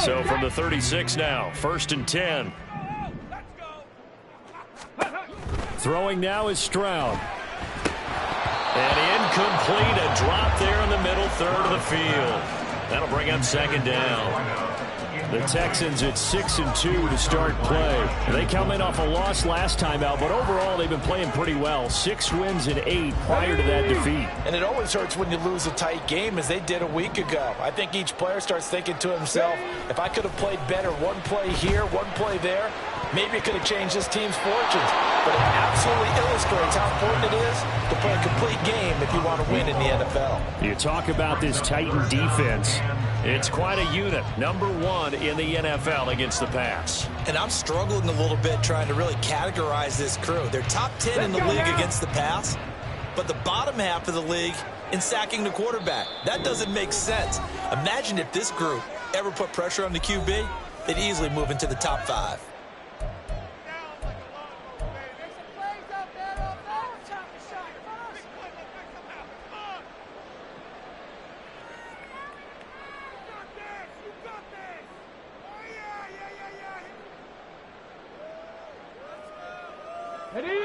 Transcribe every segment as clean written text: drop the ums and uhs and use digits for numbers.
So from the 36 now, 1st and 10. Throwing now is Stroud. And incomplete, a drop there in the middle third of the field. That'll bring up 2nd down. The Texans at 6-2 to start play. They come in off a loss last time out, but overall they've been playing pretty well. 6 wins and 8 prior to that defeat. And it always hurts when you lose a tight game, as they did a week ago. I think each player starts thinking to himself, if I could have played better one play here, one play there, maybe it could have changed this team's fortunes. But it absolutely illustrates how important it is to play a complete game if you want to win in the NFL. You talk about this Titan defense. It's quite a unit. Number 1 in the NFL against the pass. And I'm struggling a little bit trying to really categorize this crew. They're top 10 in the league against the pass, but the bottom half of the league in sacking the quarterback. That doesn't make sense. Imagine if this group ever put pressure on the QB, they'd easily move into the top 5.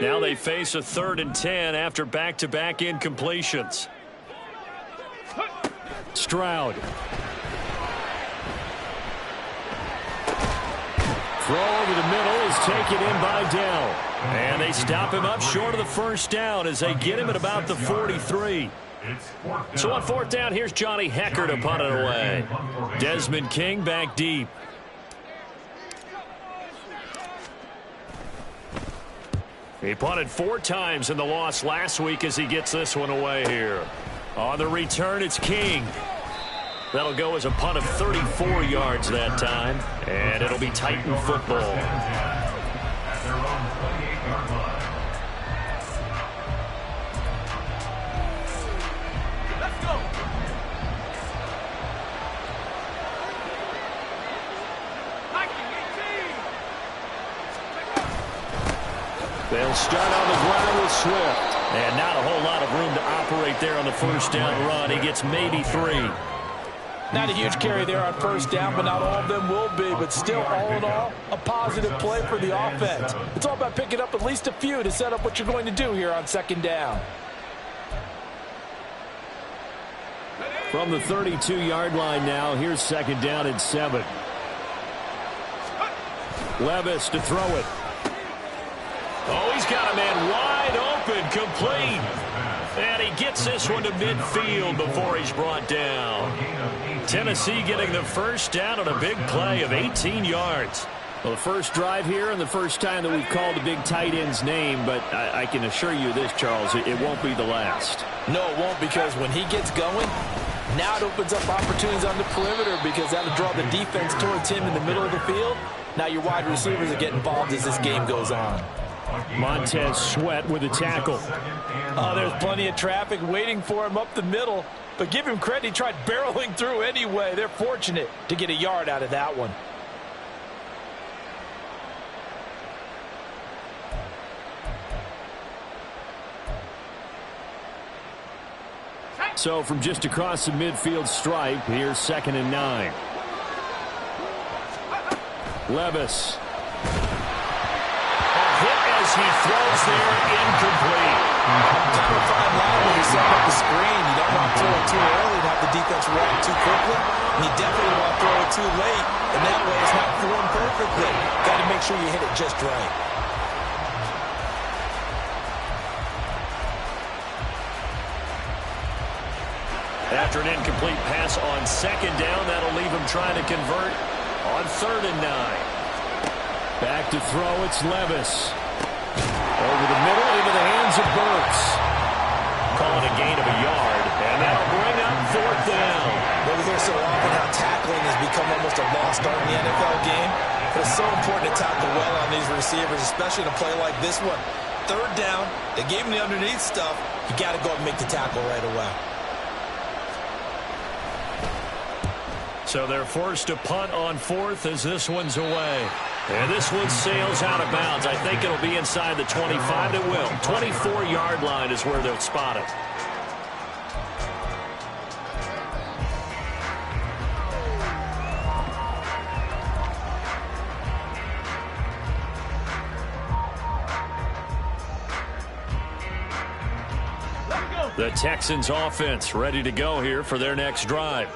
Now they face a 3rd and 10 after back-to-back incompletions. Stroud. Throw over the middle is taken in by Dell. And they stop him up short of the 1st down as they get him at about the 43. So on 4th down, here's Johnny Hecker to punt it away. Desmond King back deep. He punted 4 times in the loss last week as he gets this one away here. On the return, it's King. That'll go as a punt of 34 yards that time, and it'll be Titan football. They'll start on the ground with Swift. And not a whole lot of room to operate there on the 1st down run. He gets maybe 3. Not a huge carry there on 1st down, but not all of them will be. But still, all in all, a positive play for the offense. It's all about picking up at least a few to set up what you're going to do here on 2nd down. From the 32-yard line now, here's 2nd down and 7. Levis to throw it. Oh, he's got a man wide open, complete. And he gets this one to midfield before he's brought down. Tennessee getting the 1st down on a big play of 18 yards. Well, the first drive here and the first time that we've called a big tight end's name, but I can assure you this, Charles, it won't be the last. No, it won't, because when he gets going, now it opens up opportunities on the perimeter, because that'll draw the defense towards him in the middle of the field. Now your wide receivers are getting involved as this game goes on. Montez Sweat with a tackle. Oh, there's plenty of traffic waiting for him up the middle. But give him credit, he tried barreling through anyway. They're fortunate to get a yard out of that one. So from just across the midfield stripe, here's 2nd and 9. Levis. He throws there, incomplete. Kind of fine line when you set up the screen. You don't want to throw it too early and have the defense react too quickly. And you definitely want to throw it too late, and that way it's not formed perfectly. Got to make sure you hit it just right. After an incomplete pass on 2nd down, that'll leave him trying to convert on 3rd and 9. Back to throw, it's Levis. Over the middle, into the hands of Burks. Calling a gain of a yard, and that'll bring up 4th down. Well, we hear so often how tackling has become almost a lost art in the NFL game, but it's so important to tackle well on these receivers, especially in a play like this one. 3rd down, they gave him the underneath stuff. You got to go and make the tackle right away. So they're forced to punt on 4th as this one's away. And this one sails out of bounds. I think it'll be inside the 25. It will. 24-yard line is where they'll spot it. The Texans offense ready to go here for their next drive.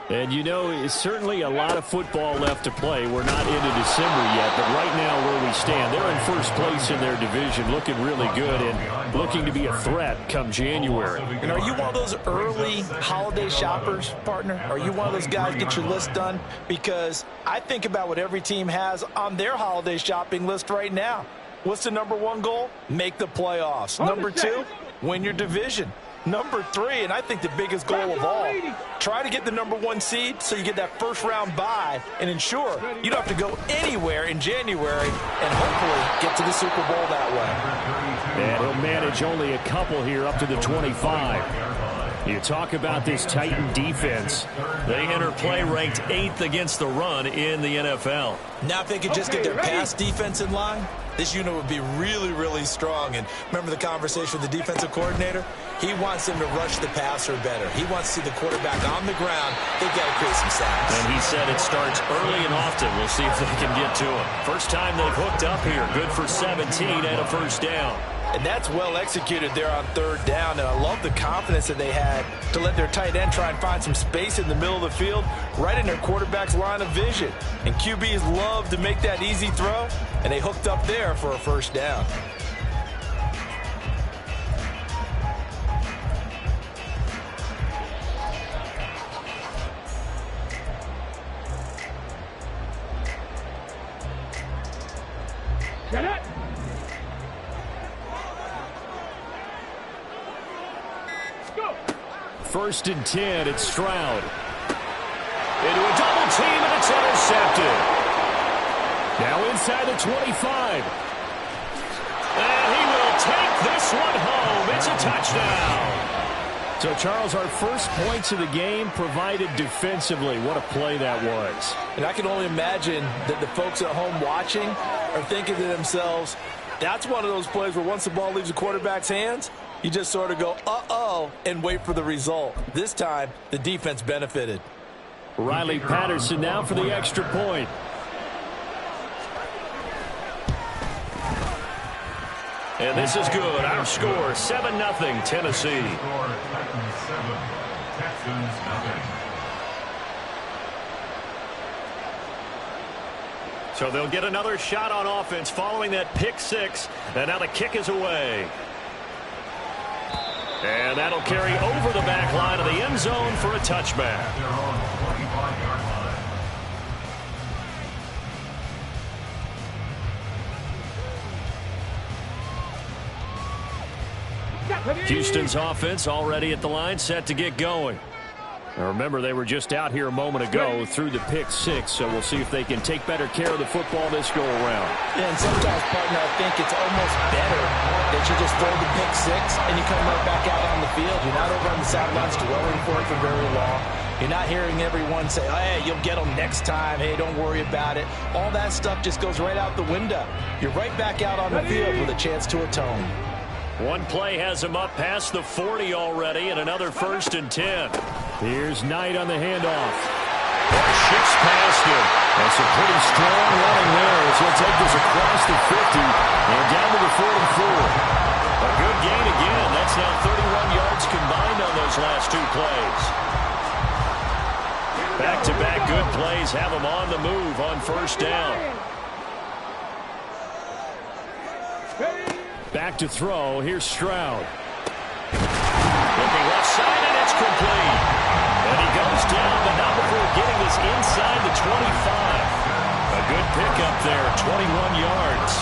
And you know, it's certainly a lot of football left to play. We're not into December yet, but right now where we stand, they're in first place in their division, looking really good and looking to be a threat come January. And are you one of those early holiday shoppers, partner? Are you one of those guys get your list done? Because I think about what every team has on their holiday shopping list right now. What's the number one goal? Make the playoffs. Number two, win your division. Number three, and I think the biggest goal of all, try to get the number one seed so you get that first round bye and ensure you don't have to go anywhere in January and hopefully get to the Super Bowl that way. And he'll manage only a couple here up to the 25. You talk about this Titan defense. They enter play ranked 8th against the run in the NFL. Now if they could just get their pass defense in line, this unit would be really, really strong. And remember the conversation with the defensive coordinator? He wants them to rush the passer better. He wants to see the quarterback on the ground. They've got to create some sacks. And he said it starts early and often. We'll see if they can get to him. First time they've hooked up here. Good for 17 and a first down. And that's well executed there on third down. And I love the confidence that they had to let their tight end try and find some space in the middle of the field, right in their quarterback's line of vision. And QBs love to make that easy throw, and they hooked up there for a first down. Get it! First and 10, it's Stroud. Into a double team, and it's intercepted. Now inside the 25. And he will take this one home. It's a touchdown. So, Charles, our first points of the game provided defensively. What a play that was. And I can only imagine that the folks at home watching are thinking to themselves, that's one of those plays where once the ball leaves the quarterback's hands, you just sort of go, uh-oh, and wait for the result. This time, the defense benefited. Riley Patterson now for the extra point. And this is good. Our score, 7-0, Tennessee. So they'll get another shot on offense following that pick six. And now the kick is away. And that'll carry over the back line of the end zone for a touchback. Houston's offense already at the line, set to get going. Now remember, they were just out here a moment ago through the pick six, so we'll see if they can take better care of the football this go-around. Yeah, and sometimes, partner, I think it's almost better that you just throw the pick six and you come right back out on the field. You're not over on the sidelines dwelling for it for very long. You're not hearing everyone say, hey, you'll get them next time. Hey, don't worry about it. All that stuff just goes right out the window. You're right back out on the field with a chance to atone. One play has him up past the 40 already, and another 1st and 10. Here's Knight on the handoff. Shifts past him. That's a pretty strong running there as he'll take this across the 50 and down to the 44. A good gain again. That's now 31 yards combined on those last two plays. Back-to-back good plays have him on the move on first down. Back to throw. Here's Stroud. Looking left side, and it's complete. And he goes down, but not before getting this inside the 25. A good pickup there, 21 yards.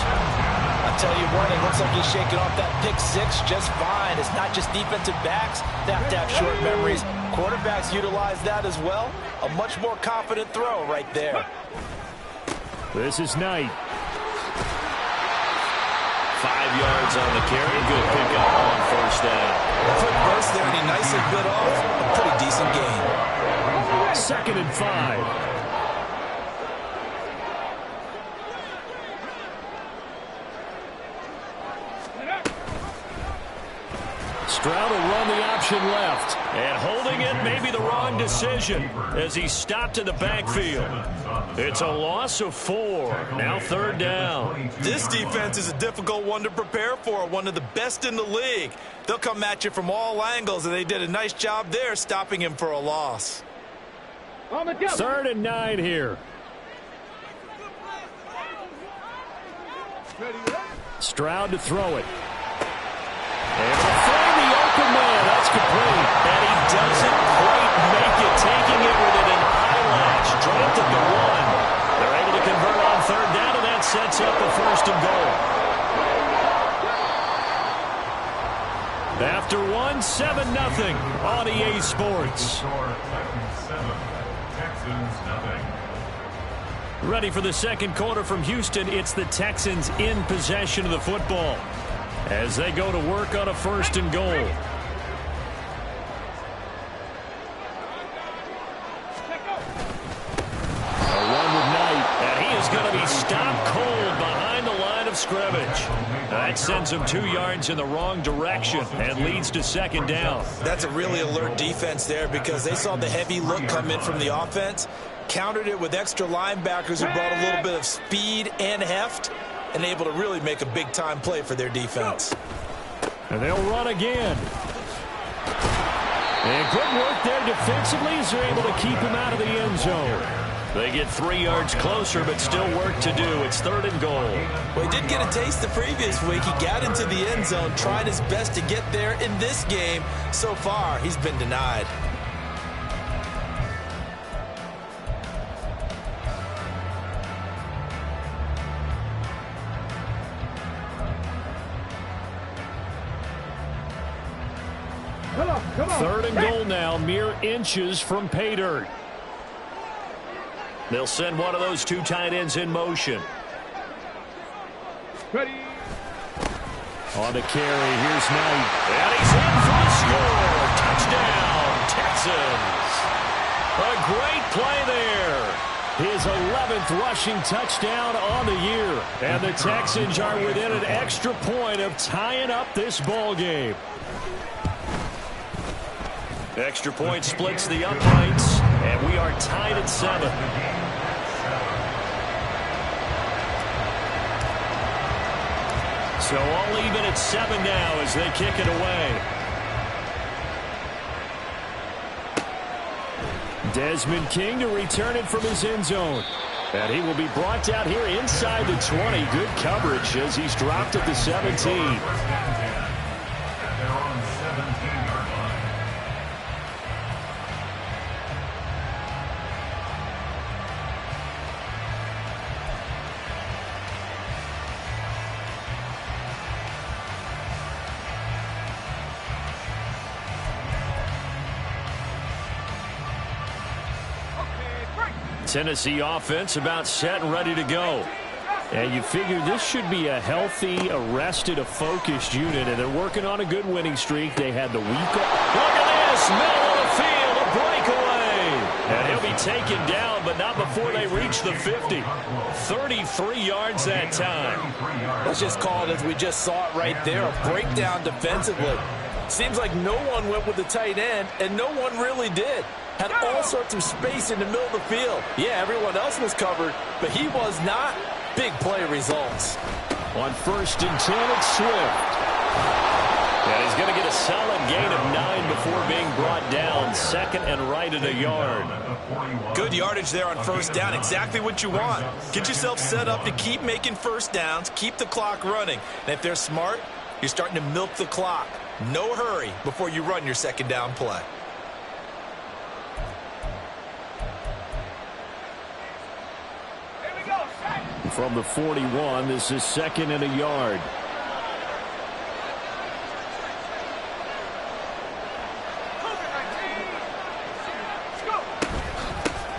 I'll tell you what, it looks like he's shaking off that pick six just fine. It's not just defensive backs that have to have short memories. Quarterbacks utilize that as well. A much more confident throw right there. This is Knight. 5 yards on the carry. Good pickup on first down. Quick burst there, and he nicely bit off a pretty decent gain. 2nd and 5. Stroud will run the option left. And holding it may be the wrong decision as he stopped in the backfield. It's a loss of 4. Now 3rd down. This defense is a difficult one to prepare for, one of the best in the league. They'll come at you from all angles, and they did a nice job there stopping him for a loss. 3rd and 9 here. Stroud to throw it. And to find the open man. That's complete. And he doesn't quite make it, taking it within an eyelash. Dropped at the 1. They're able to convert on 3rd down, and that sets up a 1st and goal. After 1, 7-0 on EA Sports. Ready for the 2nd quarter from Houston. It's the Texans in possession of the football as they go to work on a 1st and goal. A run with Knight, and he is going to be stopped cold behind the line of scrimmage. That sends him 2 yards in the wrong direction and leads to 2nd down. That's a really alert defense there because they saw the heavy look come in from the offense, countered it with extra linebackers who brought a little bit of speed and heft, and able to really make a big-time play for their defense. And they'll run again. And good work there defensively as they're able to keep him out of the end zone. They get 3 yards closer, but still work to do. It's 3rd and goal. Well, he did get a taste the previous week. He got into the end zone, tried his best to get there in this game. So far, he's been denied. Come on. 3rd and goal now, mere inches from pay dirt. They'll send one of those 2 tight ends in motion. Ready. On the carry, here's Knight. And he's in for the score. Touchdown, Texans. A great play there. His 11th rushing touchdown on the year. And the Texans are within an extra point of tying up this ball game. Extra point splits the uprights, and we are tied at 7. So all even at 7 now as they kick it away. Desmond King to return it from his end zone. And he will be brought down here inside the 20. Good coverage as he's dropped at the 17. Tennessee offense about set and ready to go. And you figure this should be a healthy, arrested, a focused unit, and they're working on a good winning streak. They had the week off. Look at this, middle of the field, a breakaway. And he'll be taken down, but not before they reach the 50. 33 yards that time. Let's just call it as we just saw it right there, a breakdown defensively. Seems like no one went with the tight end, and no one really did. Had all sorts of space in the middle of the field. Yeah, everyone else was covered, but he was not. Big play results. On 1st and 10, it's Swift. And he's going to get a solid gain of 9 before being brought down. 2nd and right at a yard. Good yardage there on 1st down. Exactly what you want. Get yourself set up to keep making 1st downs, keep the clock running. And if they're smart, you're starting to milk the clock. No hurry before you run your 2nd down play. From the 41, this is 2nd and a yard.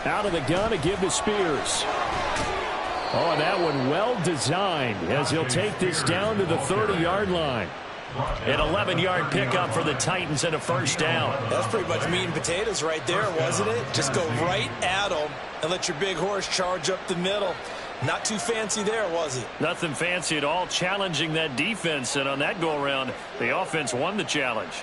Out of the gun to give to Spears. Oh, and that one well designed as he'll take this down to the 30-yard line. An 11-yard pickup for the Titans and a 1st down. That's pretty much meat and potatoes right there, wasn't it? Just go right at them and let your big horse charge up the middle. Not too fancy there, was it? Nothing fancy at all, challenging that defense, and on that go-around, the offense won the challenge.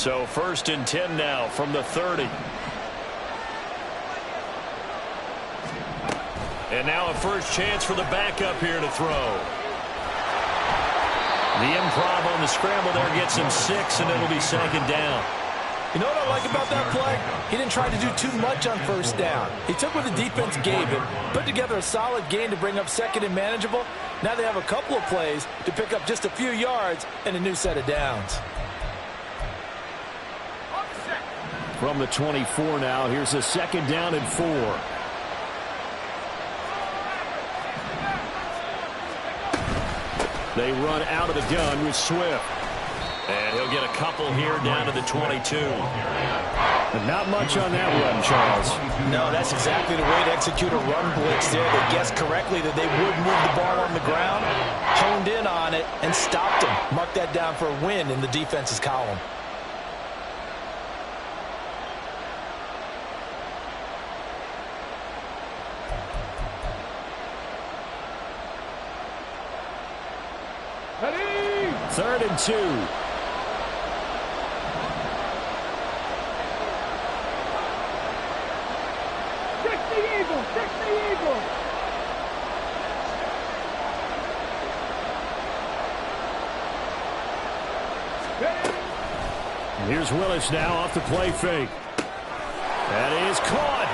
So 1st and 10 now from the 30. And now a first chance for the backup here to throw. The improv on the scramble there gets him 6, and it'll be 2nd down. You know what I like about that play? He didn't try to do too much on 1st down. He took what the defense gave him, put together a solid gain to bring up 2nd and manageable. Now they have a couple of plays to pick up just a few yards and a new set of downs. From the 24 now, here's a 2nd down and 4. They run out of the gun with Swift. And he'll get a couple here down to the 22. But not much on that run, Charles. No, that's exactly the way to execute a run blitz there. They guessed correctly that they would move the ball on the ground, honed in on it, and stopped him. Mark that down for a win in the defense's column. Ready? 3rd and 2. Fix the Eagle! Here's Willis now off the play fake. That is caught.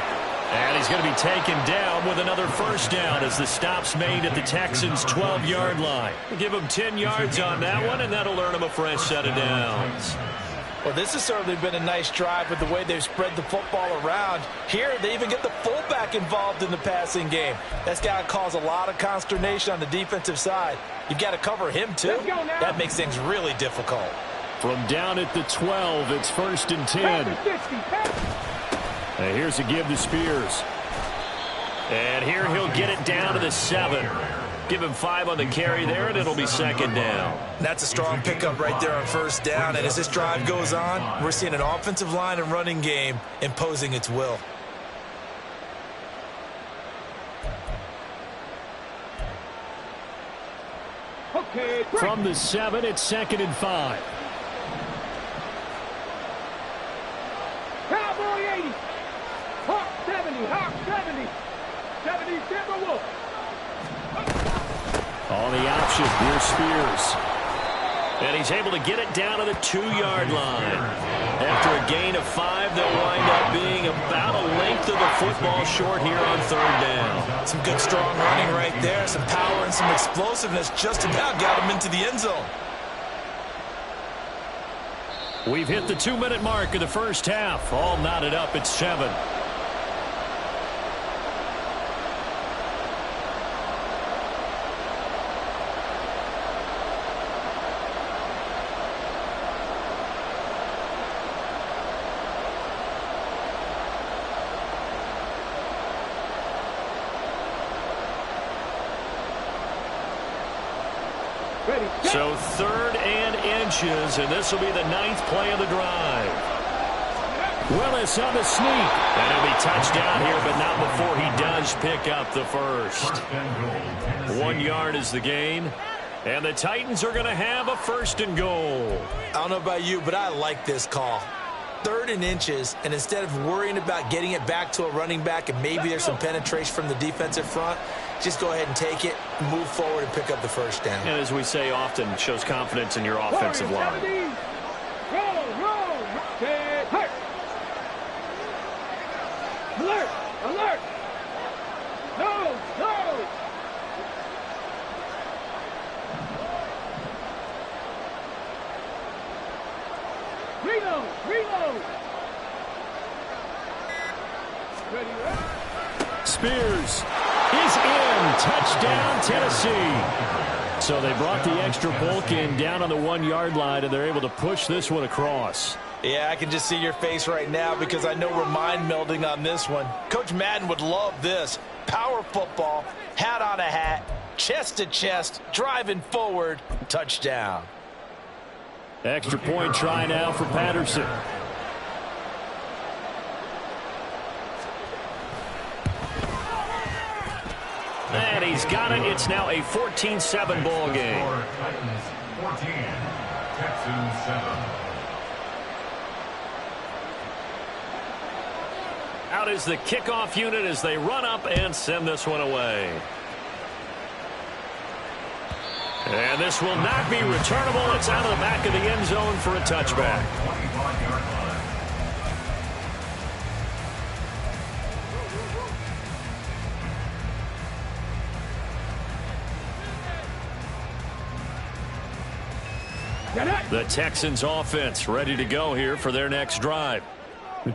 And he's going to be taken down with another 1st down as the stop's made at the Texans' 12-yard line. Give him 10 yards on that one, and that'll earn him a fresh set of downs. Well, this has certainly been a nice drive with the way they've spread the football around. Here, they even get the fullback involved in the passing game. That's got to cause a lot of consternation on the defensive side. You've got to cover him, too. That makes things really difficult. From down at the 12, it's 1st and 10. And here's a give to Spears. And here he'll get it down to the 7. Give him 5 on the carry there, and it'll be 2nd down. That's a strong pickup right there on 1st down. And as this drive goes on, we're seeing an offensive line and running game imposing its will. Okay, from the 7, it's 2nd and 5. Cowboy 80. Hawk 70. Hawk 70. 70 Timberwolves. On the option, here's Spears. And he's able to get it down to the 2-yard line. After a gain of 5, they'll wind up being about a length of the football short here on 3rd down. Some good strong running right there. Some power and some explosiveness just about got him into the end zone. We've hit the 2-minute mark of the 1st half. All knotted up at 7. So 3rd and inches, and this will be the 9th play of the drive. Willis on the sneak. And he'll be touchdown here, but not before he does pick up the 1st. 1 yard is the gain. And the Titans are going to have a 1st and goal. I don't know about you, but I like this call. 3rd and inches, and instead of worrying about getting it back to a running back and maybe there's some penetration from the defensive front, just go ahead and take it, move forward, and pick up the 1st down. And as we say often, shows confidence in your offensive line. Roll. Okay, hurt. Alert. No. Reload. Ready. Spears is in. Touchdown, Tennessee. So they brought the extra bulk in down on the 1-yard line, and they're able to push this one across. Yeah, I can just see your face right now because I know we're mind melding on this one. Coach Madden would love this. Power football, hat on a hat, chest to chest, driving forward, touchdown. Extra point try now for Patterson. And he's got it. It's now a 14-7 ball game. Out is the kickoff unit as they run up and send this one away. And this will not be returnable. It's out of the back of the end zone for a touchback. The Texans offense ready to go here for their next drive.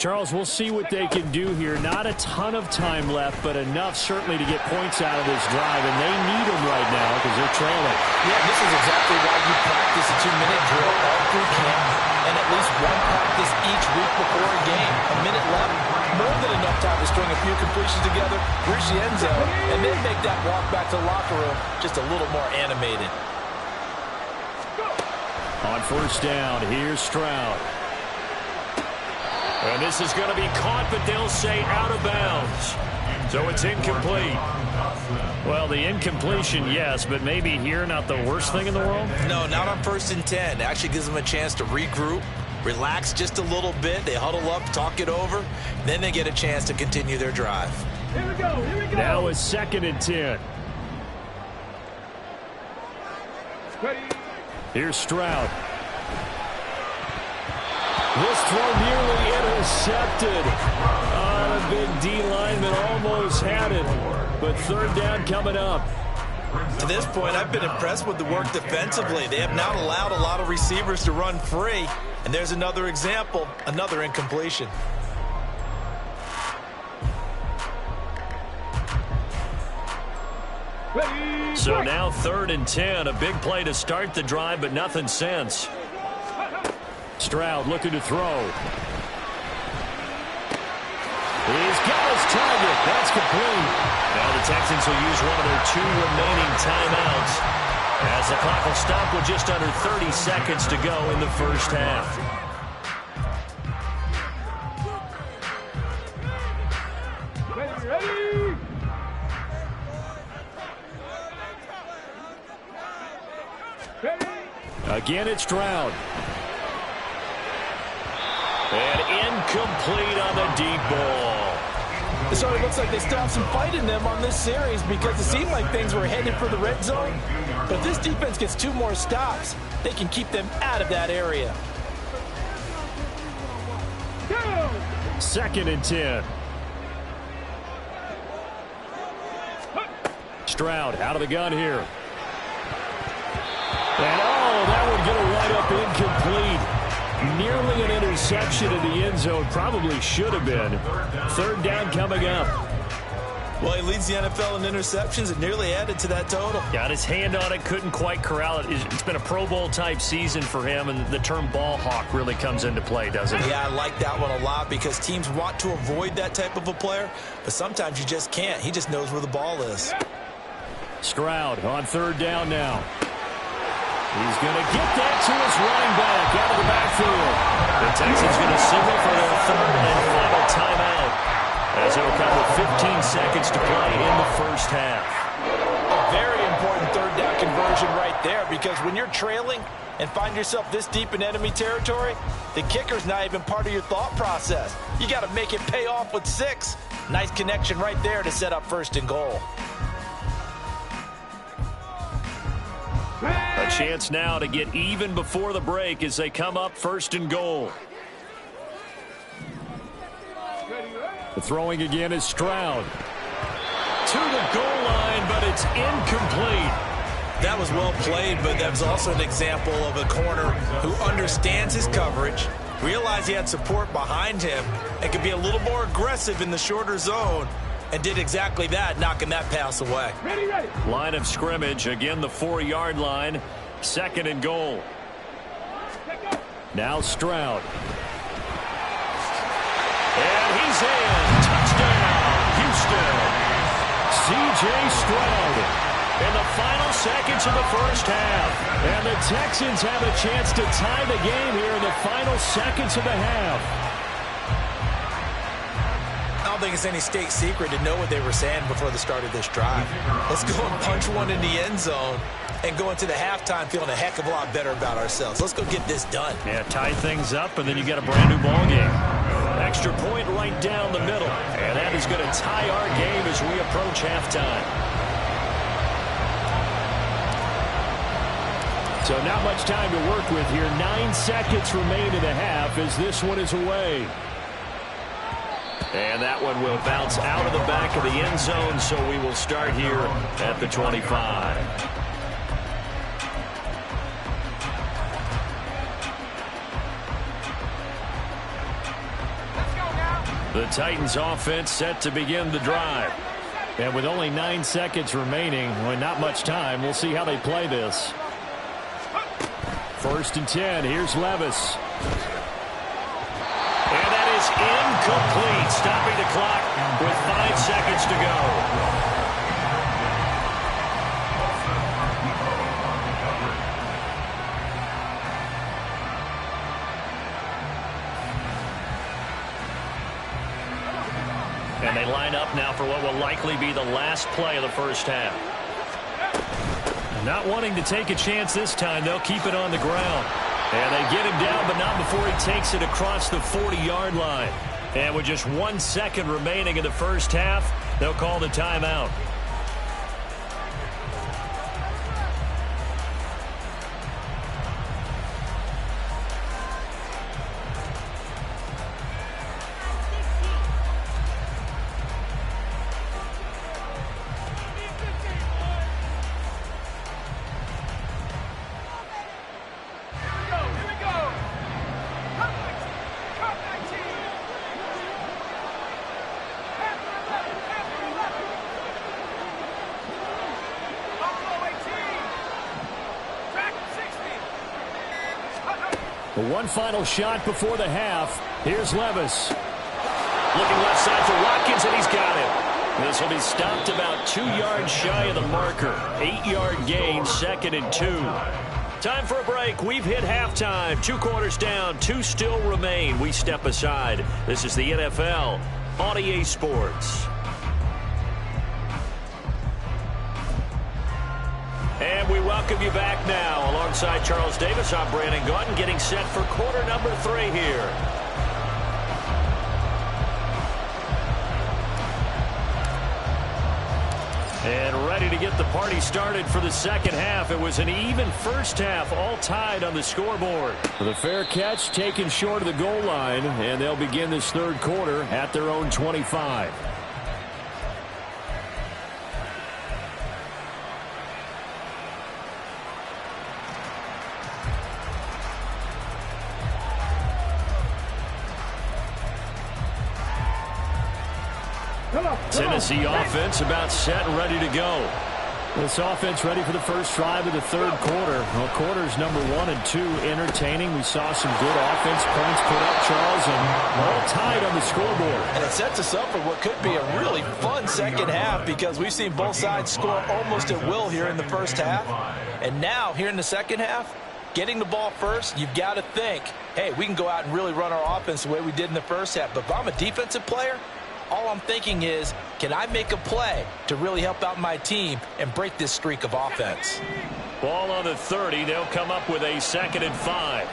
Charles, we'll see what they can do here. Not a ton of time left, but enough certainly to get points out of this drive, and they need them right now because they're trailing. Yeah, this is exactly why you practice a 2-minute drill all through camp and at least one practice each week before a game. A minute left, more than enough time to string a few completions together, reach the end zone, and then make that walk back to the locker room just a little more animated. On first down, here's Stroud. And this is going to be caught, but they'll say out of bounds. So it's incomplete. Well, the incompletion, yes, but maybe here not the worst thing in the world? No, not on 1st and 10. It actually gives them a chance to regroup, relax just a little bit. They huddle up, talk it over. Then they get a chance to continue their drive. Here we go. Here we go. Now it's 2nd and 10. Ready. Here's Stroud. This throw nearly intercepted. The big D lineman almost had it, but 3rd down coming up. To this point, I've been impressed with the work defensively. They have not allowed a lot of receivers to run free. And there's another example, another incompletion. Ready. So now 3rd and 10. A big play to start the drive, but nothing since. Stroud looking to throw. He's got his target. That's complete. Now the Texans will use one of their 2 remaining timeouts as the clock will stop with just under 30 seconds to go in the first half. Ready. Ready. Ready. Again, it's Stroud. And incomplete on the deep ball. So it looks like they still have some fight in them on this series because it seemed like things were headed for the red zone. But if this defense gets 2 more stops, they can keep them out of that area. 2nd and 10. Stroud out of the gun here. And that would get a right up incomplete. Nearly an interception in the end zone. Probably should have been. 3rd down coming up. Well, he leads the NFL in interceptions and nearly added to that total. Got his hand on it, couldn't quite corral it. It's been a Pro Bowl type season for him, and the term ball hawk really comes into play, doesn't it? Yeah, I like that one a lot because teams want to avoid that type of a player, but sometimes you just can't. He just knows where the ball is. Stroud on 3rd down now. He's going to get that to his running back out of the backfield. The Texans going to signal for their 3rd and final timeout as it'll come with 15 seconds to play in the first half. A very important 3rd down conversion right there because when you're trailing and find yourself this deep in enemy territory, the kicker's not even part of your thought process. You got to make it pay off with 6. Nice connection right there to set up 1st and goal. A chance now to get even before the break as they come up 1st and goal. The throwing again is Stroud. To the goal line, but it's incomplete. That was well played, but that was also an example of a corner who understands his coverage, realized he had support behind him, and could be a little more aggressive in the shorter zone, and did exactly that, knocking that pass away. Ready, ready. Line of scrimmage, again the 4-yard line, 2nd and goal. Now Stroud. And he's in. Touchdown, Houston. C.J. Stroud. In the final seconds of the first half. And the Texans have a chance to tie the game here in the final seconds of the half. I don't think it's any state secret to know what they were saying before the start of this drive. Let's go and punch one in the end zone and go into the halftime feeling a heck of a lot better about ourselves. Let's go get this done. Yeah, tie things up, and then you got a brand new ball game. Extra point right down the middle. going to tie our game as we approach halftime. So not much time to work with here. 9 seconds remain in the half as this one is away. And that one will bounce out of the back of the end zone, so we will start here at the 25. The Titans offense set to begin the drive. And with only 9 seconds remaining, well, not much time, we'll see how they play this. 1st and 10, here's Levis. And that is incomplete, stopping the clock with 5 seconds to go. And they line up now for what will likely be the last play of the first half. Not wanting to take a chance this time, they'll keep it on the ground. And they get him down, but not before he takes it across the 40-yard line. And with just 1 second remaining in the first half, they'll call the timeout. One final shot before the half. Here's Levis. Looking left side for Watkins, and he's got it. This will be stopped about 2 yards shy of the marker. 8-yard gain, 2nd and 2. Time for a break. We've hit halftime. 2 quarters down, 2 still remain. We step aside. This is the NFL on EA Sports. And we welcome you back now. Alongside Charles Davis, I'm Brandon Gaudin, getting set for quarter number 3 here. And ready to get the party started for the second half. It was an even first half, all tied on the scoreboard. The fair catch taken short of the goal line, and they'll begin this third quarter at their own 25. Tennessee offense about set and ready to go. This offense ready for the first drive of the third quarter. Well, quarters number 1 and 2 entertaining. We saw some good offense points put up, Charles, and all tied on the scoreboard. And it sets us up for what could be a really fun second half because we've seen both sides score almost at will here in the first half. And now, here in the second half, getting the ball first, you've got to think, hey, we can go out and really run our offense the way we did in the first half. But if I'm a defensive player, all I'm thinking is, can I make a play to really help out my team and break this streak of offense? Ball on the 30. They'll come up with a 2nd and 5.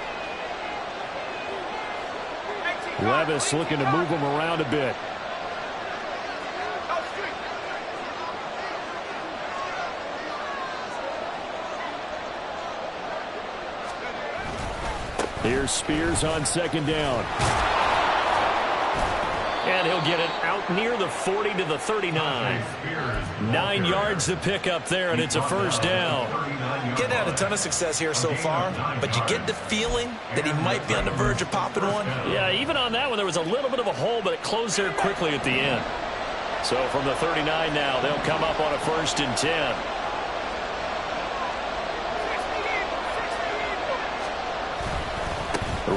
Levis looking to move him around a bit. Here's Spears on 2nd down. And he'll get it out near the 40 to the 39. 9 yards to pick up there, and it's a first down. Getting had a ton of success here so far, but you get the feeling that he might be on the verge of popping one. Yeah, even on that one, there was a little bit of a hole, but it closed there quickly at the end. So from the 39 now, they'll come up on a 1st and 10.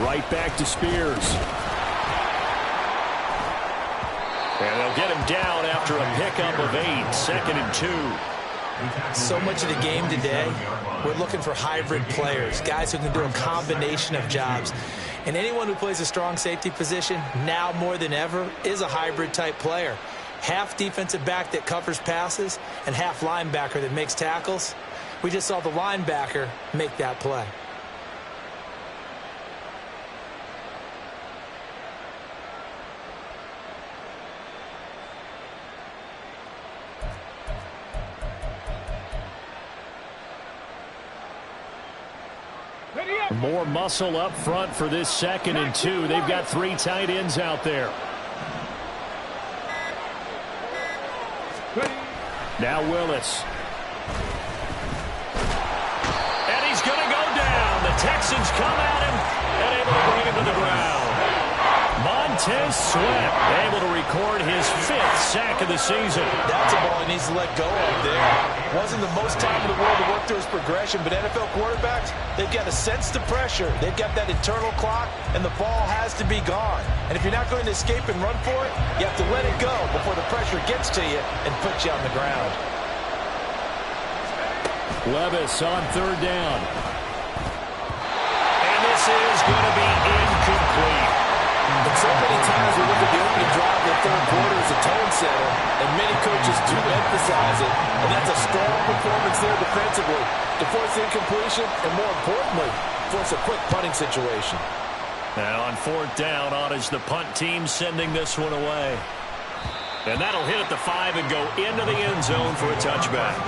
Right back to Spears. And they'll get him down after a pickup of 8, 2nd and 2. So much of the game today, we're looking for hybrid players, guys who can do a combination of jobs. And anyone who plays a strong safety position, now more than ever, is a hybrid type player. Half defensive back that covers passes and half linebacker that makes tackles. We just saw the linebacker make that play. More muscle up front for this 2nd and 2. They've got 3 tight ends out there. Now Willis. And he's going to go down. The Texans come at him and able to bring him to the ground. Montez Sweat able to record his 5th sack of the season. That's a ball he needs to let go of there. Wasn't the most time in the world to work through his progression, but NFL quarterbacks, they've got to sense the pressure. They've got that internal clock, and the ball has to be gone. And if you're not going to escape and run for it, you have to let it go before the pressure gets to you and puts you on the ground. Levis on 3rd down. And this is going to be incomplete. But so many times we look at the opening drive of the 3rd quarter as a tone setter, and many coaches do emphasize it, and that's a strong performance there defensively to force incompletion and, more importantly, force a quick punting situation. Now on 4th down, on is the punt team sending this one away. And that'll hit at the 5 and go into the end zone for a touchback.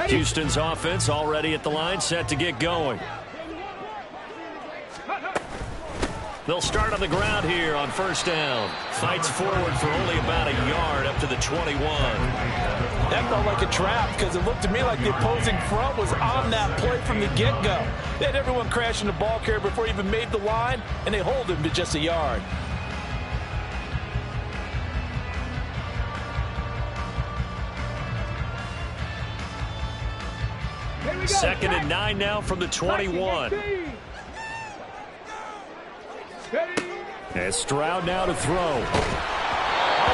Houston's offense already at the line, set to get going. They'll start on the ground here on 1st down. Fights forward for only about a yard up to the 21. That felt like a trap because it looked to me like the opposing front was on that play from the get-go. They had everyone crashing the ball carrier before he even made the line, and they hold him to just a yard. Second and 9 now from the 21. And Stroud now to throw. Oh,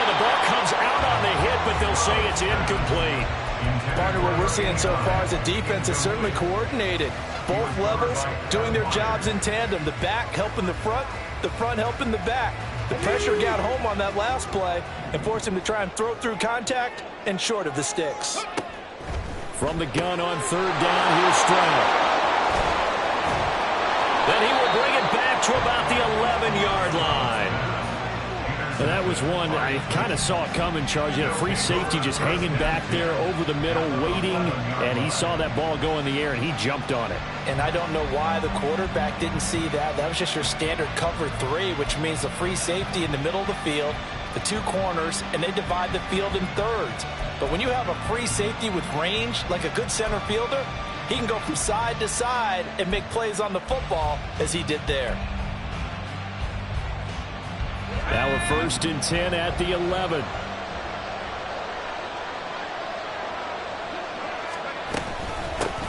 the ball comes out on the hit, but they'll say it's incomplete. Partner, what we're seeing so far is the defense is certainly coordinated. Both levels doing their jobs in tandem. The back helping the front helping the back. The pressure got home on that last play and forced him to try and throw through contact and short of the sticks. From the gun on 3rd down, here's Stroud. Then he will bring it back to about the 11-yard line. And that was one I kind of saw it coming, Charles. You had a free safety just hanging back there over the middle, waiting, and he saw that ball go in the air, and he jumped on it. And I don't know why the quarterback didn't see that. That was just your standard cover 3, which means the free safety in the middle of the field, the 2 corners, and they divide the field in thirds. But when you have a free safety with range, like a good center fielder, he can go from side to side and make plays on the football as he did there. Now a 1st and 10 at the 11.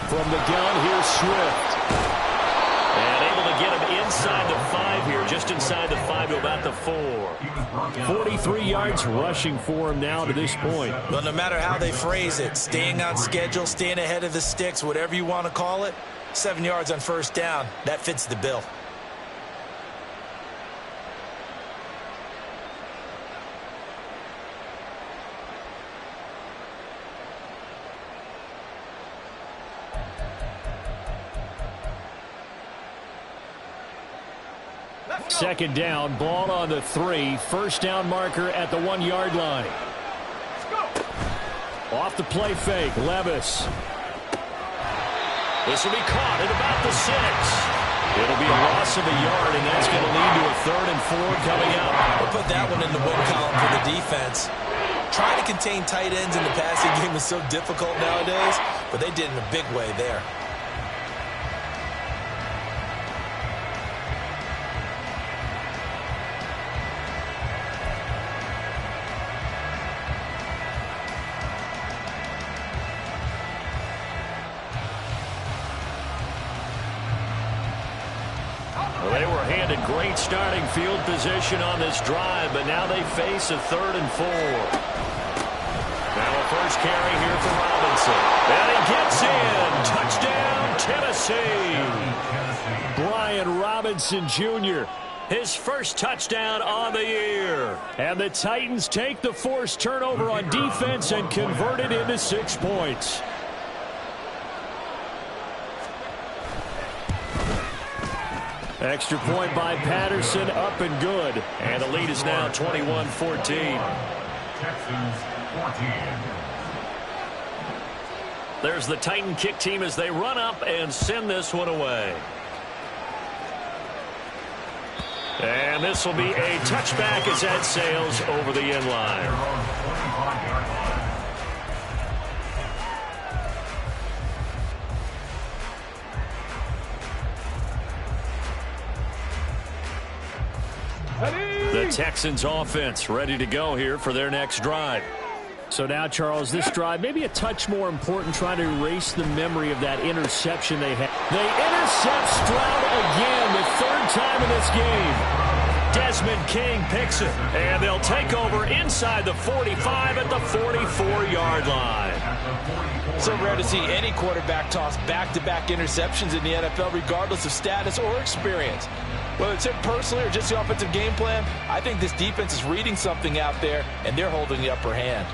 From the gun, here's Swift. And able to get him inside the 5 here, just inside the 5 to about the 4. 43 yards rushing for him now to this point. Well, no matter how they phrase it, staying on schedule, staying ahead of the sticks, whatever you want to call it, 7 yards on 1st down, that fits the bill. Second down, ball on the 3. 1st down marker at the 1-yard line. Off the play fake, Levis. This will be caught at about the 6. It'll be a loss of a yard, and that's going to lead to a 3rd and 4 coming up. We'll put that one in the win column for the defense. Trying to contain tight ends in the passing game is so difficult nowadays, but they did in a big way there. Well, they were handed great starting field position on this drive, but now they face a 3rd and 4. Now a first carry here for Robinson. And he gets in. Touchdown, Tennessee. Brian Robinson Jr. His first touchdown on the year. And the Titans take the forced turnover on defense and convert it into 6 points. Extra point by Patterson, up and good. And the lead is now 21-14. Texans 14. There's the Titan kick team as they run up and send this one away. And this will be a touchback as that sails over the end line. The Texans offense ready to go here for their next drive. So now, Charles, this drive maybe a touch more important, trying to erase the memory of that interception they had. They intercept Stroud again, the third time in this game. Desmond King picks it, and they'll take over inside the 45 at the 44-yard line. So rare to see any quarterback toss back-to-back interceptions in the NFL, regardless of status or experience. Whether it's him personally or just the offensive game plan, I think this defense is reading something out there, and they're holding the upper hand.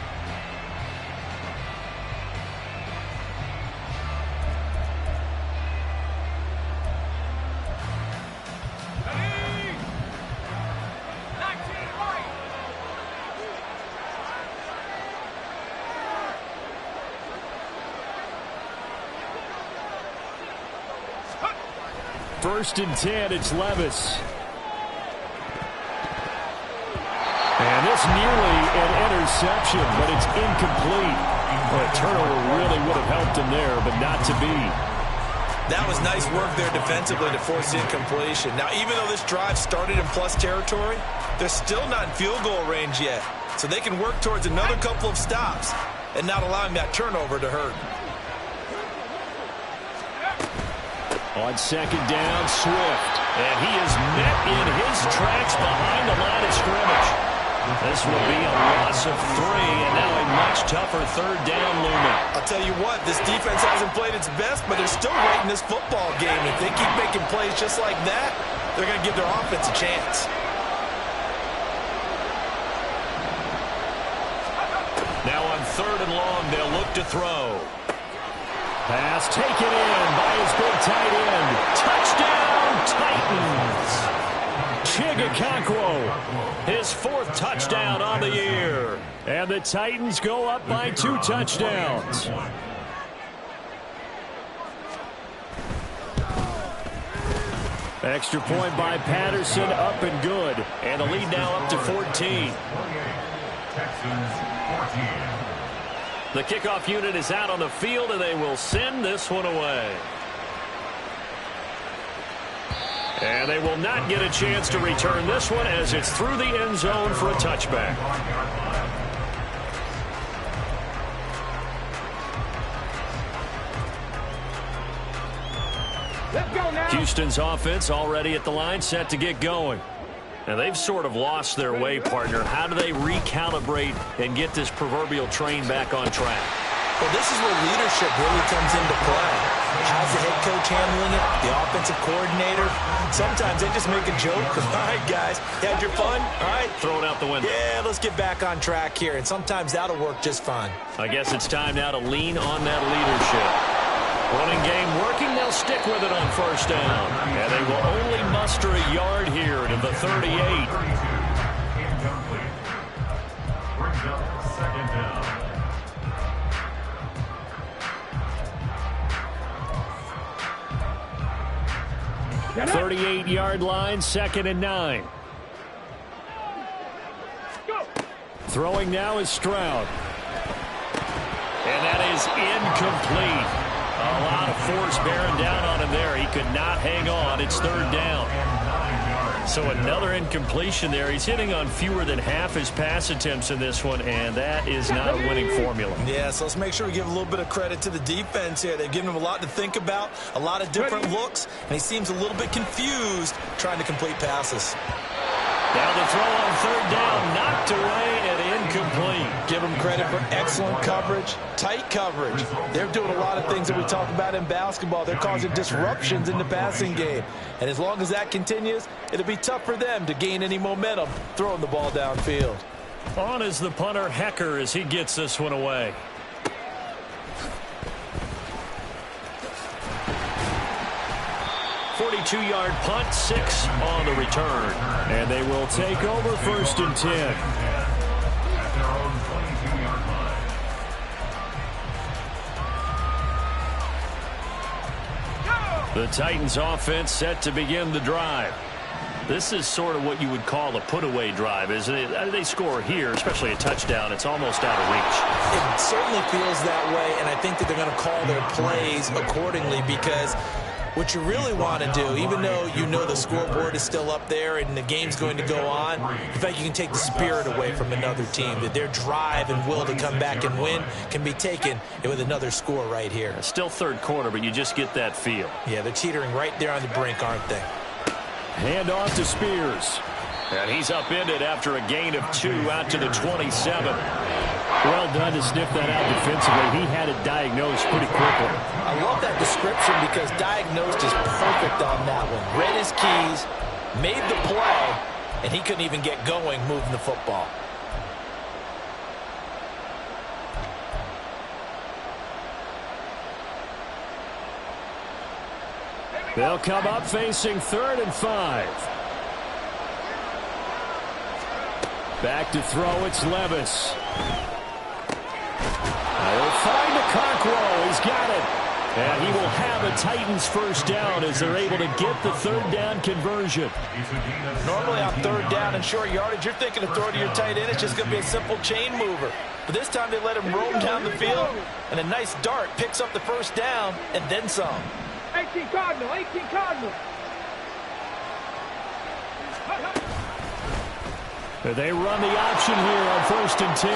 First and 10, it's Levis. And this nearly an interception, but it's incomplete. A turnover really would have helped him there, but not to be. That was nice work there defensively to force the incompletion. Now, even though this drive started in plus territory, they're still not in field goal range yet. So they can work towards another couple of stops and not allowing that turnover to hurt. On second down, Swift. And he is met in his tracks behind the line of scrimmage. This will be a loss of 3, and now a much tougher third down looming. I'll tell you what, this defense hasn't played its best, but they're still right in this football game. If they keep making plays just like that, they're going to give their offense a chance. Now on third and long, they'll look to throw. Pass taken in by his big tight end. Touchdown, Titans! Chigakonkwo, his 4th touchdown on the year. And the Titans go up by 2 touchdowns. Extra point by Patterson, up and good. And the lead now up to 14. Texans 14. The kickoff unit is out on the field, and they will send this one away. And they will not get a chance to return this one as it's through the end zone for a touchback. Let's go now. Houston's offense already at the line, set to get going. And they've sort of lost their way, partner. How do they recalibrate and get this proverbial train back on track? Well, this is where leadership really comes into play. How's the head coach handling it? The offensive coordinator? Sometimes they just make a joke. All right, guys, you had your fun? All right. Throw it out the window. Yeah, let's get back on track here. And sometimes that'll work just fine. I guess it's time now to lean on that leadership. Running game working, they'll stick with it on first down. And they will only muster a yard here to the 38. Incomplete. Brings up second down. 38-yard line, 2nd and 9. Go. Throwing now is Stroud. And that is incomplete. A lot of force bearing down on him there. He could not hang on. It's third down. So another incompletion there. He's hitting on fewer than half his pass attempts in this one, and that is not a winning formula. Yeah, so let's make sure we give a little bit of credit to the defense here. They've given him a lot to think about, a lot of different looks, and he seems a little bit confused trying to complete passes. Now the throw on third down, knocked away and incomplete. Give them credit for excellent coverage, tight coverage. They're doing a lot of things that we talk about in basketball. They're causing disruptions in the passing game. And as long as that continues, it'll be tough for them to gain any momentum throwing the ball downfield. On is the punter, Hecker, as he gets this one away. 22-yard punt, 6 on the return. And they will take over 1st and 10. At their own 22-yard line. The Titans offense set to begin the drive. This is sort of what you would call a put-away drive, isn't it? They score here, especially a touchdown. It's almost out of reach. It certainly feels that way, and I think that they're going to call their plays accordingly, because what you really want to do, even though you know the scoreboard is still up there and the game's going to go on, in fact, you can take the spirit away from another team. That their drive and will to come back and win can be taken with another score right here. It's still 3rd quarter, but you just get that feel. Yeah, they're teetering right there on the brink, aren't they? Hand off to Spears. And he's upended after a gain of 2 out to the 27. Well done to sniff that out defensively. He had it diagnosed pretty quickly. I love that description because diagnosed is perfect on that one. Read his keys, made the play, and he couldn't even get going moving the football. They'll come up facing 3rd and 5. Back to throw, it's Levis. They'll find Okonkwo. He's got it. And he will have a Titans 1st down as they're able to get the 3rd down conversion. Normally on 3rd down and short yardage, you're thinking of throwing to your tight end. It's just going to be a simple chain mover. But this time they let him roam down the field, and a nice dart picks up the 1st down and then some. 18 Cardinal, 18 Cardinal. They run the option here on 1st and 10.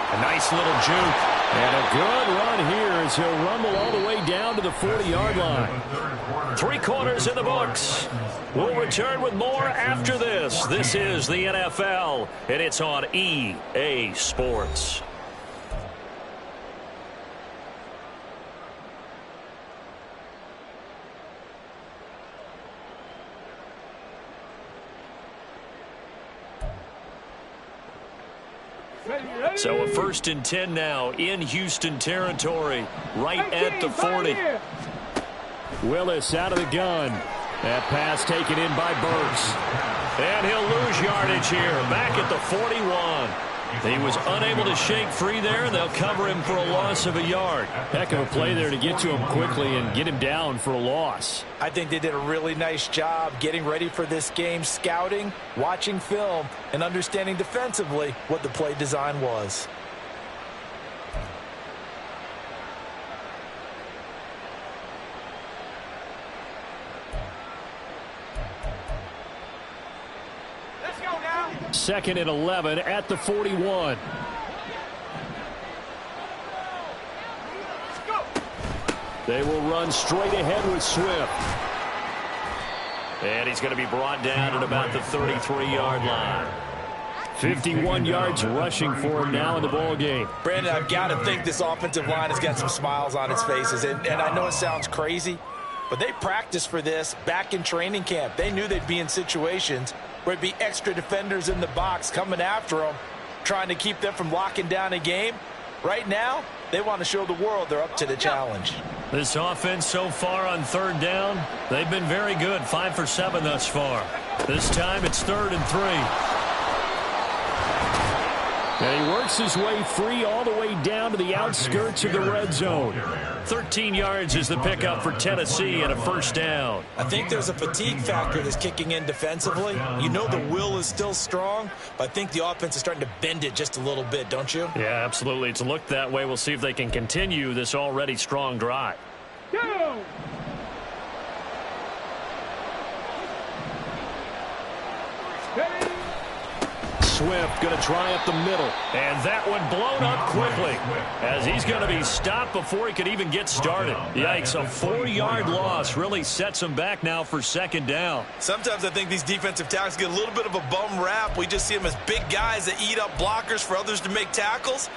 A nice little juke. And a good run here as he'll rumble all the way down to the 40-yard line. 3 quarters in the books. We'll return with more after this. This is the NFL, and it's on EA Sports. So a 1st and 10 now in Houston territory, right at the 40. Willis out of the gun. That pass taken in by Burks. And he'll lose yardage here, back at the 41. He was unable to shake free there, and they'll cover him for a loss of a yard. Heck of a play there to get to him quickly and get him down for a loss. I think they did a really nice job getting ready for this game, scouting, watching film, and understanding defensively what the play design was. Let's go now. 2nd and 11 at the 41. They will run straight ahead with Swift. And he's going to be brought down at about the 33-yard line. 51 yards rushing for him now in the ball game. Brandon, I've got to think this offensive line has got some smiles on its faces. And I know it sounds crazy, but they practiced for this back in training camp. They knew they'd be in situations where it'd be extra defenders in the box coming after them, trying to keep them from locking down a game. Right now, they want to show the world they're up to the challenge. This offense so far on 3rd down, they've been very good, 5 for 7 thus far. This time it's 3rd and 3. And he works his way free all the way down to the outskirts of the red zone. 13 yards is the pickup for Tennessee and a 1st down. I think there's a fatigue factor that's kicking in defensively. You know the will is still strong, but I think the offense is starting to bend it just a little bit, don't you? Yeah, absolutely. It's looked that way. We'll see if they can continue this already strong drive. Go! Ready? Swift going to try up the middle. And that one blown up quickly as he's going to be stopped before he could even get started. Yikes, a 4-yard loss really sets him back now for 2nd down. Sometimes I think these defensive tackles get a little bit of a bum rap. We just see them as big guys that eat up blockers for others to make tackles.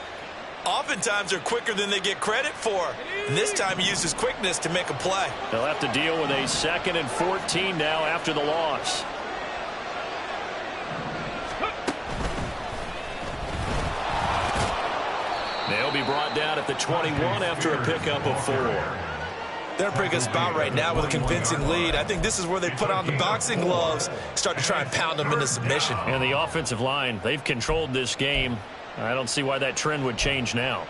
Oftentimes they're quicker than they get credit for. And this time he used his quickness to make a play. They'll have to deal with a 2nd and 14 now after the loss. They'll be brought down at the 21 after a pickup of 4. They're in a pretty good spot right now with a convincing lead. I think this is where they put on the boxing gloves, start to try and pound them into submission. And the offensive line, they've controlled this game. I don't see why that trend would change now.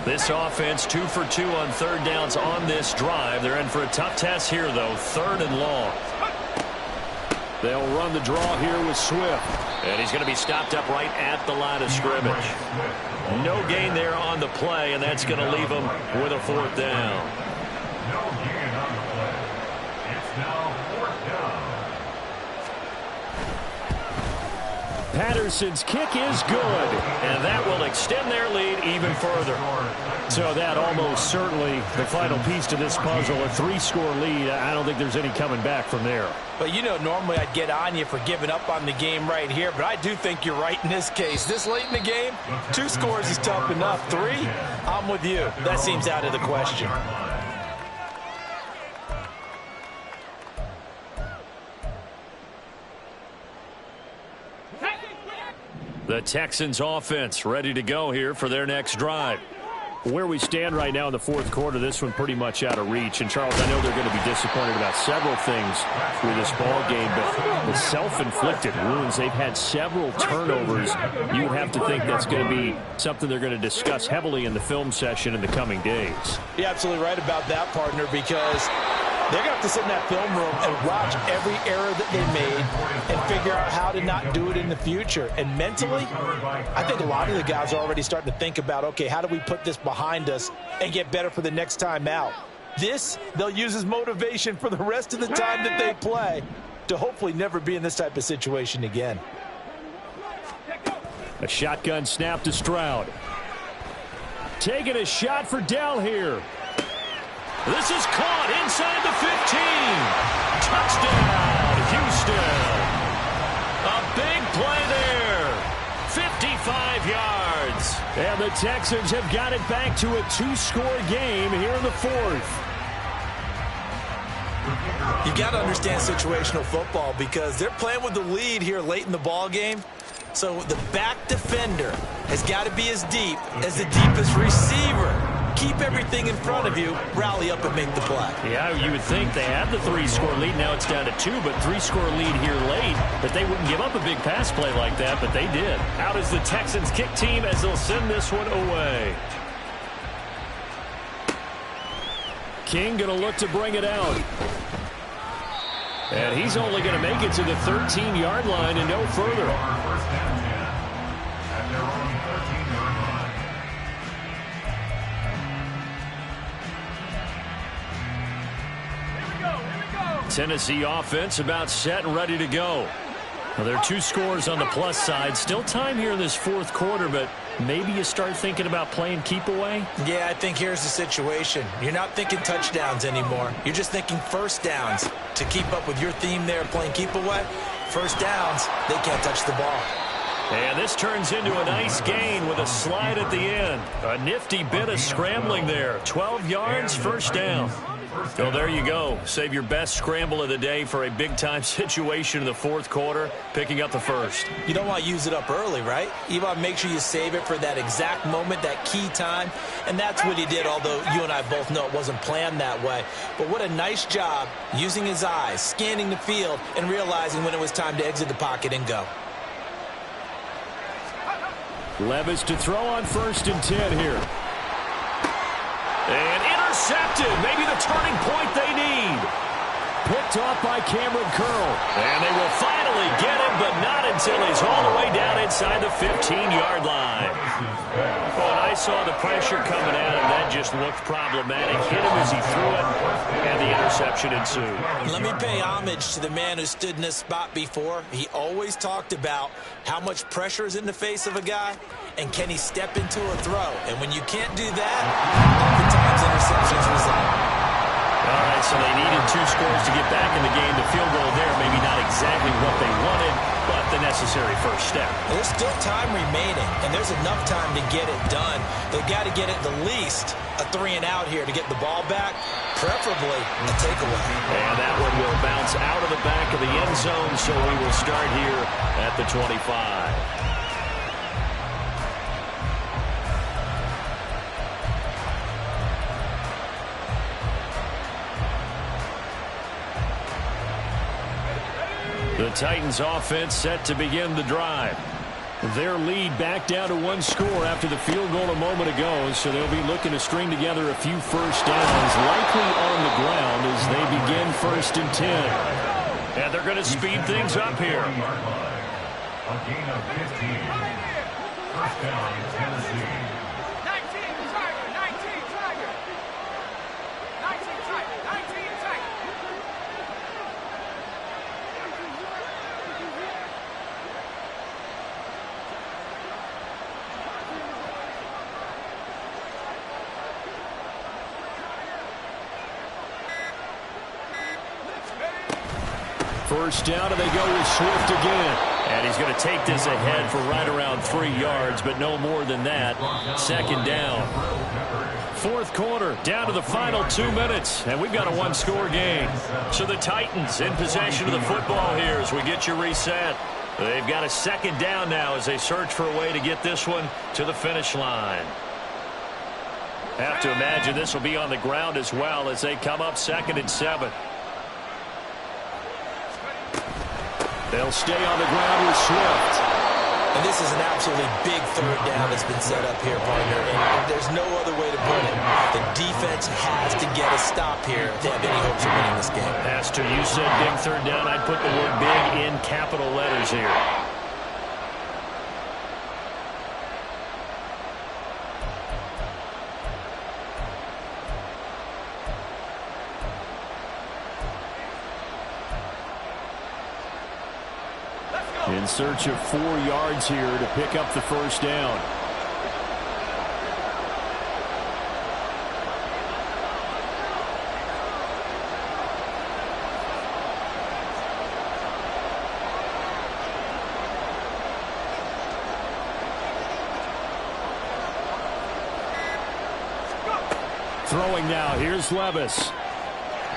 This offense 2 for 2 on third downs on this drive. They're in for a tough test here, though. 3rd and long. They'll run the draw here with Swift. And he's going to be stopped up right at the line of scrimmage. No gain there on the play, and that's going to leave him with a 4th down. No gain on the play. It's now 4th down. Patterson's kick is good. And that will extend their lead even further. So that almost certainly the final piece to this puzzle, a 3-score lead. I don't think there's any coming back from there. But, you know, normally I'd get on you for giving up on the game right here, but I do think you're right in this case. This late in the game, 2 scores is tough enough. 3, I'm with you. That seems out of the question. The Texans offense ready to go here for their next drive. Where we stand right now in the 4th quarter, this one pretty much out of reach. And, Charles, I know they're going to be disappointed about several things through this ball game, but the self-inflicted wounds, they've had several turnovers. You would have to think that's going to be something they're going to discuss heavily in the film session in the coming days. You're absolutely right about that, partner, because they're going to have to sit in that film room and watch every error that they made and figure out how to not do it in the future. And mentally, I think a lot of the guys are already starting to think about, okay, how do we put this behind us and get better for the next time out? This, they'll use as motivation for the rest of the time that they play to hopefully never be in this type of situation again. A shotgun snap to Stroud. Taking a shot for Dell here. This is caught inside the 15. Touchdown, Houston. A big play there. 55 yards. And the Texans have got it back to a 2-score game here in the 4th. You got to understand situational football because they're playing with the lead here late in the ball game. So the back defender has got to be as deep as the deepest receiver. Keep everything in front of you, rally up and make the play. Yeah, you would think they had the 3-score lead. Now it's down to 2, but 3-score lead here late. But they wouldn't give up a big pass play like that, but they did. Out is the Texans kick team as they'll send this one away. King going to look to bring it out. And he's only going to make it to the 13-yard line and no further. Tennessee offense about set and ready to go. Well, there are 2 scores on the plus side. Still time here in this 4th quarter, but maybe you start thinking about playing keep away? Yeah, I think here's the situation. You're not thinking touchdowns anymore. You're just thinking first downs. To keep up with your theme there, playing keep away, first downs, they can't touch the ball. And this turns into a nice gain with a slide at the end. A nifty bit of scrambling there. 12 yards, first down. So there you go. Save your best scramble of the day for a big-time situation in the 4th quarter, picking up the first. You don't want to use it up early, right? You want to make sure you save it for that exact moment, that key time. And that's what he did, although you and I both know it wasn't planned that way. But what a nice job using his eyes, scanning the field, and realizing when it was time to exit the pocket and go. Levis to throw on 1st and 10 here. And intercepted. Maybe the turning point they need. Picked off by Cameron Curl. And they will finally get him, but not until he's all the way down inside the 15-yard line. Oh, and I saw the pressure coming at him. That just looked problematic. Hit him as he threw it, and the interception ensued. Let me pay homage to the man who stood in this spot before. He always talked about how much pressure is in the face of a guy, and can he step into a throw. And when you can't do that, oftentimes interceptions result. All right, so they needed 2 scores to get back in the game. The field goal there, maybe not exactly what they wanted, but the necessary first step. There's still time remaining, and there's enough time to get it done. They've got to get at the least a 3-and-out here to get the ball back, preferably a takeaway. And that one will bounce out of the back of the end zone, so we will start here at the 25. The Titans offense set to begin the drive. Their lead back down to 1 score after the field goal a moment ago, so they'll be looking to string together a few first downs, likely on the ground as they begin 1st and 10. And they're going to speed things up here. A gain of 15. First down, Tennessee. 19 Tiger, 19 Tiger. 19 Tiger, 19 Tiger. First down, and they go with Swift again. And he's going to take this ahead for right around 3 yards, but no more than that. 2nd down. 4th quarter, down to the final 2 minutes, and we've got a 1-score game. So the Titans in possession of the football here as we get you reset. They've got a 2nd down now as they search for a way to get this one to the finish line. Have to imagine this will be on the ground as well as they come up 2nd and 7. They'll stay on the ground with Swift. And this is an absolutely big 3rd down that's been set up here, partner. And there's no other way to put it. The defense has to get a stop here if they have any hopes of winning this game. As to you said big 3rd down, I'd put the word big in capital letters here. In search of 4 yards here to pick up the first down. Throwing now, here's Levis.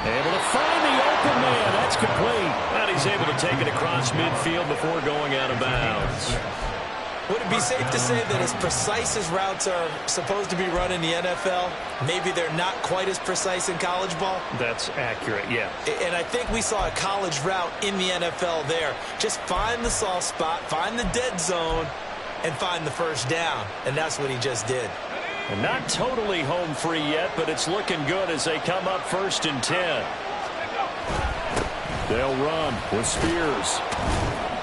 Able to find the open man. That's complete. And he's able to take it across midfield before going out of bounds. Would it be safe to say that as precise as routes are supposed to be run in the NFL, maybe they're not quite as precise in college ball? That's accurate, yeah. And I think we saw a college route in the NFL there. Just find the soft spot, find the dead zone, and find the first down. And that's what he just did. And not totally home free yet, but it's looking good as they come up 1st and 10. They'll run with Spears.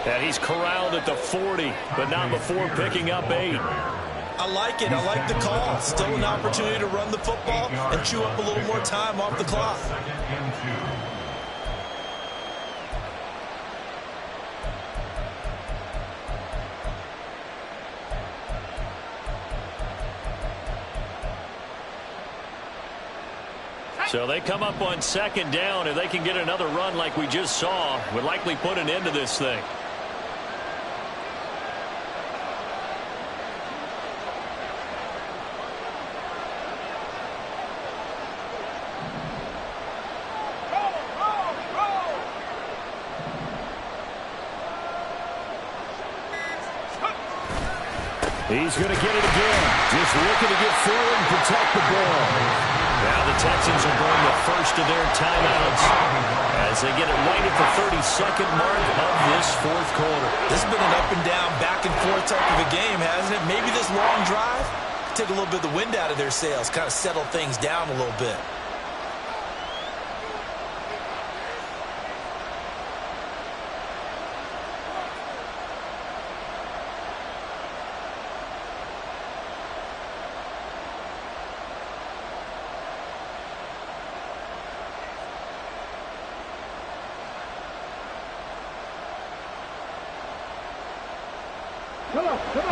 And he's corralled at the 40, but not before picking up 8. I like it. I like the call. Still an opportunity to run the football and chew up a little more time off the clock. 2nd and 2. So they come up on 2nd down. If they can get another run like we just saw, would likely put an end to this thing. He's going to get it again. Just looking to get forward and protect the ball. Now the Texans will burn the first of their timeouts as they get it right at the 32nd mark of this 4th quarter. This has been an up and down, back and forth type of a game, hasn't it? Maybe this long drive take a little bit of the wind out of their sails, kind of settle things down a little bit.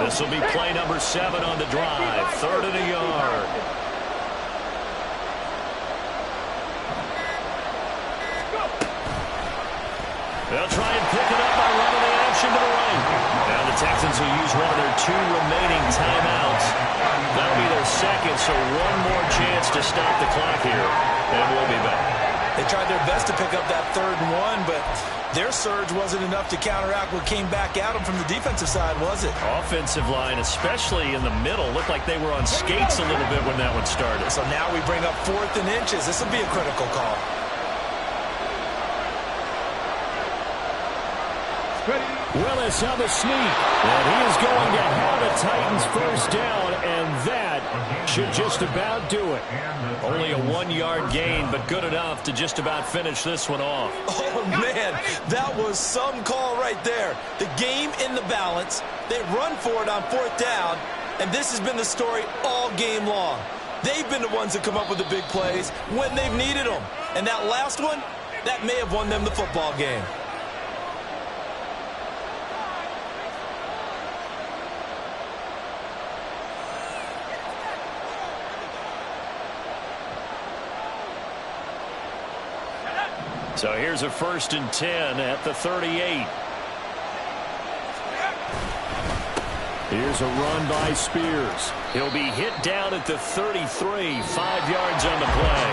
This will be play number 7 on the drive. 3rd and a yard. They'll try and pick it up by running the action to the right. Now the Texans will use one of their 2 remaining timeouts. That'll be their 2nd, so one more chance to stop the clock here, and we'll be back. They tried their best to pick up that 3rd and 1, but their surge wasn't enough to counteract what came back at them from the defensive side, was it? Offensive line, especially in the middle, looked like they were on skates a little bit when that one started. So now we bring up 4th and inches. This will be a critical call. Willis on the sneak, and he is going to have a Titans first down, and that should just about do it. Only a 1-yard gain, but good enough to just about finish this one off. Oh, man, that was some call right there. The game in the balance. They run for it on 4th down, and this has been the story all game long. They've been the ones that come up with the big plays when they've needed them. And that last one, that may have won them the football game. So here's a 1st and 10 at the 38. Here's a run by Spears. He'll be hit down at the 33, 5 yards on the play.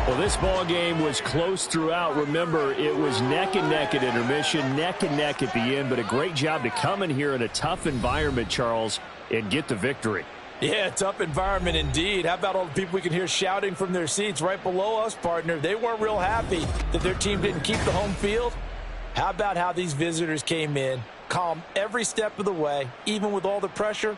Well, this ball game was close throughout. Remember, it was neck and neck at intermission, neck and neck at the end, but a great job to come in here in a tough environment, Charles, and get the victory. Yeah, tough environment indeed. How about all the people we can hear shouting from their seats right below us, partner? They weren't real happy that their team didn't keep the home field. How about how these visitors came in, calm every step of the way, even with all the pressure?